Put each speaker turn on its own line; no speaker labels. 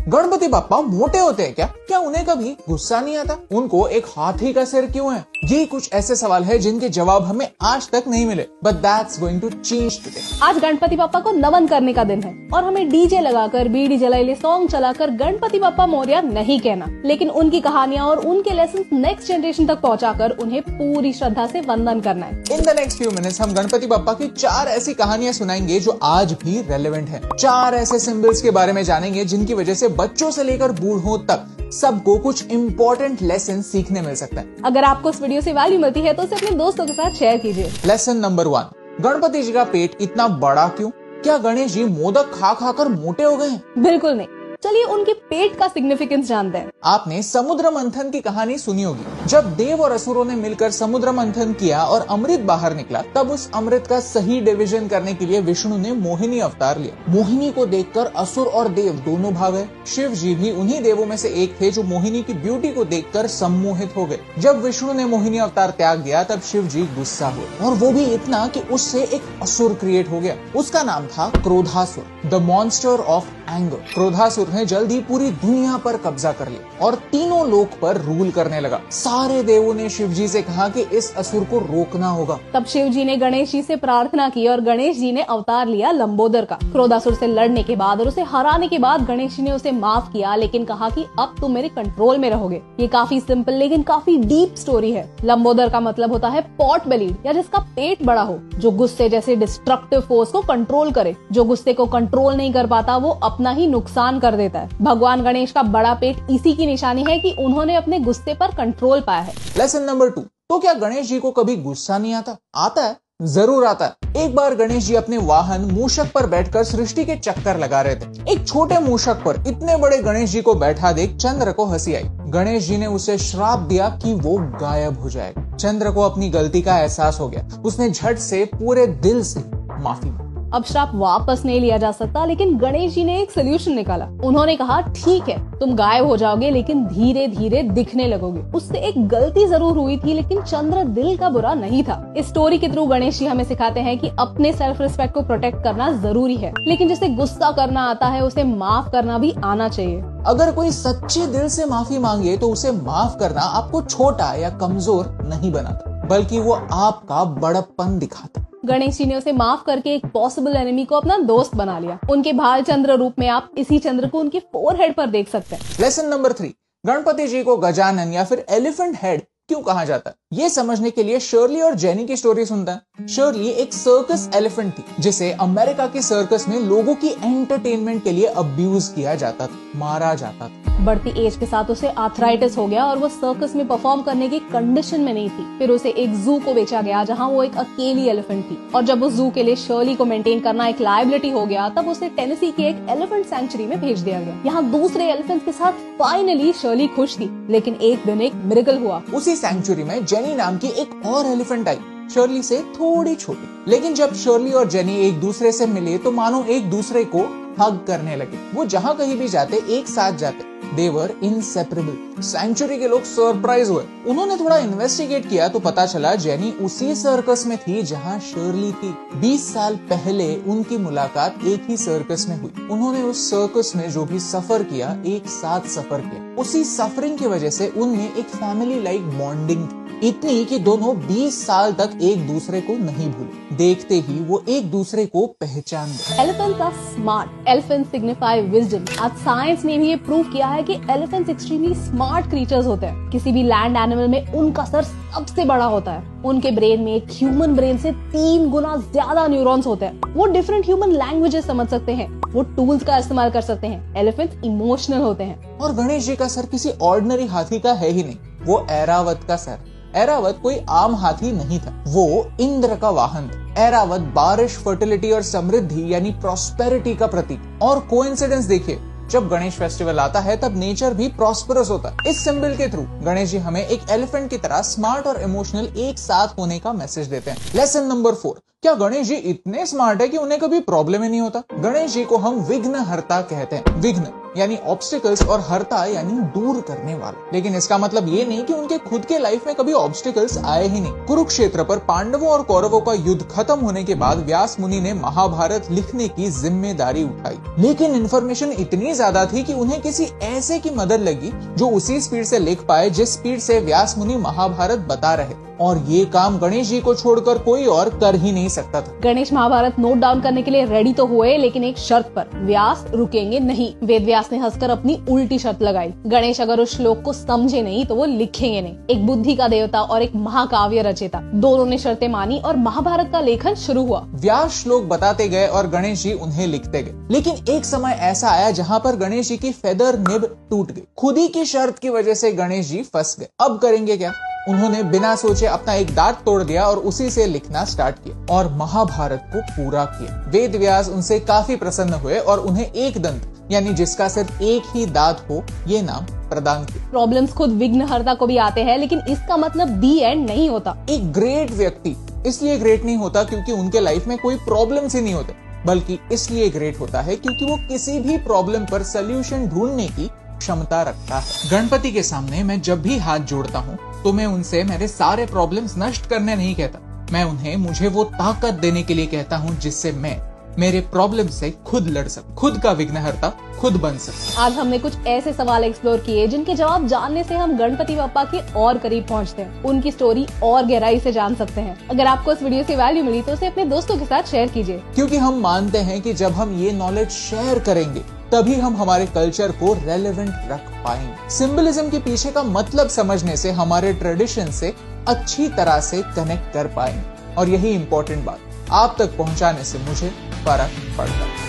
गणपति बाप्पा मोटे होते हैं क्या? क्या उन्हें कभी गुस्सा नहीं आता? उनको एक हाथी का सिर क्यों है? ये कुछ ऐसे सवाल है जिनके जवाब हमें आज तक नहीं मिले, but that's going to change today.
आज गणपति बाप्पा को नमन करने का दिन है और हमें डीजे लगाकर, बीड़ी जलाइले सॉन्ग चलाकर गणपति बाप्पा मोरया नहीं कहना, लेकिन उनकी कहानियाँ और उनके लेसन नेक्स्ट जनरेशन तक पहुँचाकर उन्हें पूरी श्रद्धा से वंदन करना है।
In the next few minutes हम गणपति बाप्पा की 4 ऐसी कहानियां सुनाएंगे जो आज भी रेलेवेंट है। 4 ऐसे सिंबल्स के बारे में जानेंगे जिनकी वजह से बच्चों से लेकर बूढ़ों तक सबको कुछ इंपॉर्टेंट लेसन सीखने मिल सकता है।
अगर आपको इस वीडियो से वैल्यू मिलती है तो उसे अपने दोस्तों के साथ शेयर कीजिए।
लेसन नंबर 1, गणपति जी का पेट इतना बड़ा क्यों? क्या गणेश जी मोदक खा खाकर मोटे हो गए हैं?
बिल्कुल नहीं। चलिए उनके पेट का सिग्निफिकेंस जानते हैं।
आपने समुद्र मंथन की कहानी सुनी होगी। जब देव और असुरों ने मिलकर समुद्र मंथन किया और अमृत बाहर निकला, तब उस अमृत का सही डिवीजन करने के लिए विष्णु ने मोहिनी अवतार लिया। मोहिनी को देखकर असुर और देव दोनों भाग गए। शिव जी भी उन्हीं देवों में से एक थे जो मोहिनी की ब्यूटी को देखकर सम्मोहित हो गए। जब विष्णु ने मोहिनी अवतार त्याग दिया, तब शिव जी गुस्सा हुए, और वो भी इतना कि उससे एक असुर क्रिएट हो गया। उसका नाम था Krodhasur, the monster of anger. Krodhasur ने जल्दी पूरी दुनिया पर कब्जा कर लिया और तीनों लोक पर रूल करने लगा। सारे देवों ने शिव जी से कहा कि इस असुर को रोकना होगा।
तब शिव जी ने गणेश जी से प्रार्थना की और गणेश जी ने अवतार लिया लंबोदर का। क्रोधासुर से लड़ने के बाद और उसे हराने के बाद गणेश जी ने उसे माफ किया, लेकिन कहा कि अब तुम मेरे कंट्रोल में रहोगे। ये काफी सिंपल लेकिन काफी डीप स्टोरी है। लंबोदर का मतलब होता है पॉट बेलीड, या जिसका पेट बड़ा हो, जो गुस्से जैसे डिस्ट्रक्टिव फोर्स को कंट्रोल करे। जो गुस्से को कंट्रोल नहीं कर पाता वो अपना ही नुकसान कर देता है। भगवान गणेश का बड़ा पेट इसी की निशानी है कि उन्होंने अपने गुस्से पर कंट्रोल पाया है।
लेसन नंबर 2, तो क्या गणेश जी को कभी गुस्सा नहीं आता? आता है, जरूर आता है। एक बार गणेश जी अपने वाहन मूषक पर बैठकर सृष्टि के चक्कर लगा रहे थे। एक छोटे मूषक पर इतने बड़े गणेश जी को बैठा देख चंद्र को हंसी आई। गणेश जी ने उसे श्राप दिया कि वो गायब हो जाएगा। चंद्र को अपनी गलती का एहसास हो गया। उसने झट से पूरे दिल से माफी मांगी।
अब श्राप वापस नहीं लिया जा सकता, लेकिन गणेश जी ने एक सोल्यूशन निकाला। उन्होंने कहा, ठीक है, तुम गायब हो जाओगे लेकिन धीरे धीरे दिखने लगोगे। उससे एक गलती जरूर हुई थी, लेकिन चंद्र दिल का बुरा नहीं था। इस स्टोरी के थ्रू गणेश जी हमें सिखाते हैं कि अपने सेल्फ रिस्पेक्ट को प्रोटेक्ट करना जरूरी है, लेकिन जिसे गुस्सा करना आता है उसे माफ करना भी आना चाहिए।
अगर कोई सच्चे दिल से माफी मांगे तो उसे माफ करना आपको छोटा या कमजोर नहीं बनाता, बल्कि वो आपका बड़प्पन दिखाता।
गणेश जी ने उसे माफ करके एक पॉसिबल एनिमी को अपना दोस्त बना लिया। उनके भाल चंद्र रूप में आप इसी चंद्र को उनके फोरहेड पर देख सकते हैं।
लेसन नंबर 3, गणपति जी को गजानन या फिर एलिफेंट हेड क्यों कहा जाता है? ये समझने के लिए शर्ली और जेनी की स्टोरी सुनता है। शर्ली एक सर्कस एलिफेंट थी जिसे अमेरिका के सर्कस में लोगों की एंटरटेनमेंट के लिए अब्यूज किया जाता था, मारा जाता था।
बढ़ती एज के साथ उसे आर्थराइटिस हो गया और वो सर्कस में परफॉर्म करने की कंडीशन में नहीं थी। फिर उसे एक जू को बेचा गया जहां वो एक अकेली एलिफेंट थी, और जब उस जू के लिए शर्ली को मेंटेन करना एक लायबिलिटी हो गया, तब उसे टेनेसी के एक एलिफेंट सैंक्चुरी में भेज दिया गया। यहाँ दूसरे एलिफेंट्स के साथ फाइनली शर्ली खुश थी, लेकिन एक दिन एक मिरेकल हुआ।
उसी सैंक्चुरी में जेनी नाम की एक और एलिफेंट आई, शर्ली से थोड़ी छोटी। लेकिन जब शर्ली और जेनी एक दूसरे से मिले तो मानो एक दूसरे को हग करने लगे। वो जहाँ कहीं भी जाते एक साथ जाते। They were inseparable। सैंक्चुरी के लोग सरप्राइज हुए। उन्होंने थोड़ा इन्वेस्टिगेट किया तो पता चला जेनी उसी सर्कस में थी जहां शर्ली थी। 20 साल पहले उनकी मुलाकात एक ही सर्कस में हुई। उन्होंने उस सर्कस में जो भी सफर किया, एक साथ सफर किया। उसी सफरिंग की वजह से उनमें एक फैमिली लाइक बॉन्डिंग थी, इतनी कि दोनों 20 साल तक एक दूसरे को नहीं भूले। देखते ही वो एक दूसरे को पहचान गए।
Elephants are smart. Elephants signify wisdom. आज साइंस ने भी ये प्रूव किया है कि एलिफेंट्स एक्सट्रीमली स्मार्ट क्रीचर्स होते हैं। किसी भी लैंड एनिमल में उनका सर सबसे बड़ा होता है। उनके ब्रेन में एक ह्यूमन ब्रेन से 3 गुना ज्यादा न्यूरॉन्स होते हैं। वो डिफरेंट ह्यूमन लैंग्वेजेस समझ सकते हैं। वो टूल्स का इस्तेमाल कर सकते हैं। एलिफेंट्स इमोशनल होते हैं।
और गणेश जी का सर किसी ऑर्डिनरी हाथी का है ही नहीं, वो ऐरावत का सर। ऐरावत कोई आम हाथी नहीं था, वो इंद्र का वाहन था। ऐरावत बारिश, फर्टिलिटी और समृद्धि यानी प्रॉस्पेरिटी का प्रतीक। और कोइंसिडेंस देखिए, जब गणेश फेस्टिवल आता है तब नेचर भी प्रॉस्परस होता है। इस सिंबल के थ्रू गणेश जी हमें एक एलिफेंट की तरह स्मार्ट और इमोशनल एक साथ होने का मैसेज देते हैं। लेसन नंबर 4, क्या गणेश जी इतने स्मार्ट है कि उन्हें कभी प्रॉब्लम ही नहीं होता? गणेश जी को हम विघ्नहर्ता कहते हैं। विघ्न यानी ऑब्स्टिकल्स और हर्ता यानी दूर करने वाला। लेकिन इसका मतलब ये नहीं कि उनके खुद के लाइफ में कभी ऑब्स्टिकल्स आए ही नहीं। कुरुक्षेत्र पर पांडवों और कौरवों का युद्ध खत्म होने के बाद व्यास मुनि ने महाभारत लिखने की जिम्मेदारी उठाई, लेकिन इन्फॉर्मेशन इतनी ज्यादा थी कि उन्हें किसी ऐसे की मदद लगी जो उसी स्पीड से लिख पाए जिस स्पीड से व्यास मुनि महाभारत बता रहे, और ये काम गणेश जी को छोड़कर कोई और कर ही नहीं सकता था।
गणेश महाभारत नोट डाउन करने के लिए रेडी तो हुए, लेकिन एक शर्त पर, व्यास रुकेंगे नहीं। वेद व्यास ने हंसकर अपनी उल्टी शर्त लगाई, गणेश अगर उस श्लोक को समझे नहीं तो वो लिखेंगे नहीं। एक बुद्धि का देवता और एक महाकाव्य रचयिता, दोनों ने शर्तें मानी और महाभारत का लेखन शुरू हुआ।
व्यास श्लोक बताते गए और गणेश जी उन्हें लिखते गए, लेकिन एक समय ऐसा आया जहाँ पर गणेश जी की फेदर निब टूट गई। खुद ही की शर्त की वजह से गणेश जी फंस गए। अब करेंगे क्या? उन्होंने बिना सोचे अपना एक दांत तोड़ दिया और उसी से लिखना स्टार्ट किया और महाभारत को पूरा किया। वेद व्यास उनसे काफी प्रसन्न हुए और उन्हें एक दंत यानी जिसका सिर्फ एक ही दांत हो ये नाम प्रदान किया।
प्रॉब्लम्स खुद विघ्नहर्ता को भी आते हैं, लेकिन इसका मतलब दी एंड नहीं होता।
एक ग्रेट व्यक्ति इसलिए ग्रेट नहीं होता क्योंकि उनके लाइफ में कोई प्रॉब्लम्स ही नहीं होते, बल्कि इसलिए ग्रेट होता है क्योंकि वो किसी भी प्रॉब्लम पर सोल्यूशन ढूंढने की क्षमता रखता है। गणपति के सामने मैं जब भी हाथ जोड़ता हूँ तो मैं उनसे मेरे सारे प्रॉब्लम्स नष्ट करने नहीं कहता, मैं उन्हें मुझे वो ताकत देने के लिए कहता हूँ जिससे मैं मेरे प्रॉब्लम से खुद लड़ सकूं, खुद का विघ्नहर्ता खुद बन सकूं।
आज हमने कुछ ऐसे सवाल एक्सप्लोर किए जिनके जवाब जानने से हम गणपति बप्पा के और करीब पहुंचते हैं, उनकी स्टोरी और गहराई से जान सकते हैं। अगर आपको इस वीडियो से वैल्यू मिली तो उसे अपने दोस्तों के साथ शेयर कीजिए,
क्योंकि हम मानते हैं कि जब हम ये नॉलेज शेयर करेंगे तभी हम हमारे कल्चर को रेलेवेंट रख पाएंगे। सिंबलिज्म के पीछे का मतलब समझने से हमारे ट्रेडिशन से अच्छी तरह से कनेक्ट कर पाएंगे, और यही इंपॉर्टेंट बात आप तक पहुंचाने से मुझे फर्क पड़ता है।